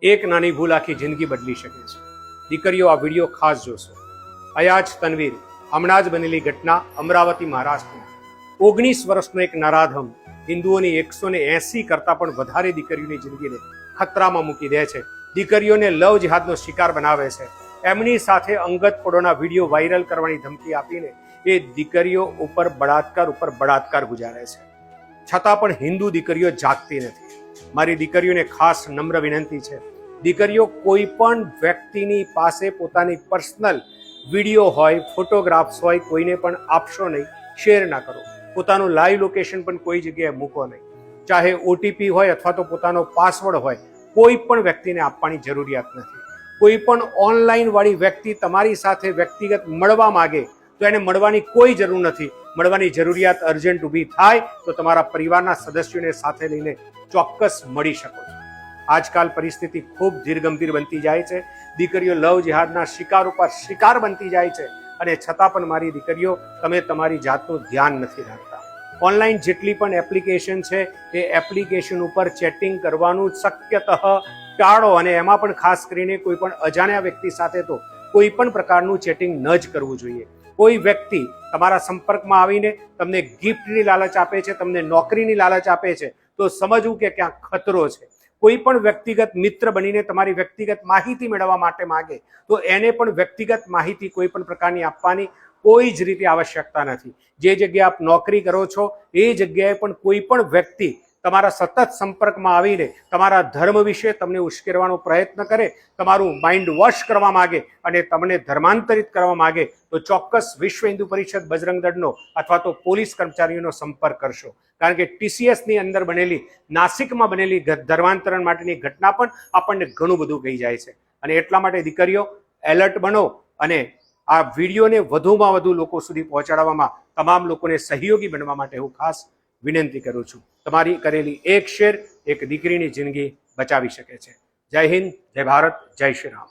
એક નાની ભૂલ આખી જિંદગી બદલી શકે છે। દીકરીઓ આ વિડીયો ખાસ જોશો। અયાજ તનવીર હમણાં જ બનેલી ઘટના અમરાવતી મહારાષ્ટ્રમાં 19 વર્ષનો એક નરાધમ હિન્દુઓની 180 કરતા પણ વધારે દીકરીઓની જિંદગીને ખતરામાં મૂકી દે છે। દીકરીઓને લવ જિહાદનો શિકાર બનાવે છે। એમની સાથે અંગત પળોના વિડીયો વાયરલ કરવાની ધમકી આપીને એ દીકરીઓ ઉપર બળાત્કાર ગુજારે છે। છતાં પણ હિન્દુ દીકરીઓ જાગતી નથી। મારી દીકરીઓને ખાસ નમ્ર વિનંતી છે, દીકરીઓ કોઈ પણ વ્યક્તિની પાસે પોતાની પર્સનલ વિડીયો હોય, ફોટોગ્રાફ્સ હોય, કોઈને પણ આપશો નહીં, શેર ના કરો। પોતાનું લાઈવ લોકેશન પણ કોઈ જગ્યાએ મૂકો નહીં। ચાહે ઓટીપી હોય અથવા તો પોતાનો પાસવર્ડ હોય, કોઈ પણ વ્યક્તિને આપવાની જરૂરિયાત નથી। કોઈ પણ ઓનલાઈન વાળી વ્યક્તિ તમારી સાથે વ્યક્તિગત મળવા માંગે તો એને મળવાની કોઈ જરૂર નથી। મળવાની જરૂરિયાત અર્જન્ટ ઊભી થાય તો તમારા પરિવારના સદસ્યોને સાથે લઈને ચોક્કસ મળી શકો છો। આજકાલ પરિસ્થિતિ ખૂબ ધીરગંભીર બનતી જાય છે। દીકરીઓ લવ જિહાદના શિકાર ઉપર શિકાર બનતી જાય છે અને છતાં પણ મારી દીકરીઓ તમે તમારી જાતનું ધ્યાન નથી રાખતા। ઓનલાઈન જેટલી પણ એપ્લિકેશન છે એ એપ્લિકેશન ઉપર ચેટિંગ કરવાનું શક્યતઃ ટાળો અને એમાં પણ ખાસ કરીને કોઈ પણ અજાણ્યા વ્યક્તિ સાથે તો કોઈ પણ પ્રકારનું ચેટિંગ ન જ કરવું જોઈએ। કોઈ વ્યક્તિ તમારા સંપર્કમાં આવીને તમને ગિફ્ટની લાલચ આપે છે, તમને નોકરીની લાલચ આપે છે તો સમજવું કે ક્યાંક ખતરો છે। કોઈ પણ વ્યક્તિગત મિત્ર બનીને તમારી વ્યક્તિગત માહિતી મેળવવા માટે માંગે તો એને પણ વ્યક્તિગત માહિતી કોઈ પણ પ્રકારની આપવાની કોઈ જ રીતે આવશ્યકતા નથી। જે જગ્યાએ આપ નોકરી કરો છો એ જગ્યાએ પણ કોઈ પણ વ્યક્તિ તમારા સતત સંપર્કમાં આવીને તમારા ધર્મ વિશે તમને ઉશ્કેરવાનો પ્રયત્ન કરે, તમારું માઇન્ડ વોશ કરવા માંગે અને તમને ધર્માંતરિત કરવા માંગે તો ચોક્કસ વિશ્વ હિન્દુ પરિષદ બજરંગ દળનો અથવા તો પોલીસ કર્મચારીઓનો સંપર્ક કરશો। કારણ કે TCSની અંદર બનેલી, નાસિકમાં બનેલી ધર્માંતરણ માટેની ઘટના પણ આપણને ઘણું બધું કહી જાય છે અને એટલા માટે દીકરીઓ એલર્ટ બનો અને આ વિડીયોને વધુમાં વધુ લોકો સુધી પહોંચાડવામાં તમામ લોકોને સહયોગી બનવા માટે હું ખાસ વિનંતી કરું છું। તમારી કરેલી એક શેર એક દીકરીની જિંદગી બચાવી શકે છે। જય હિન્દ, જય ભારત, જય શ્રી રામ।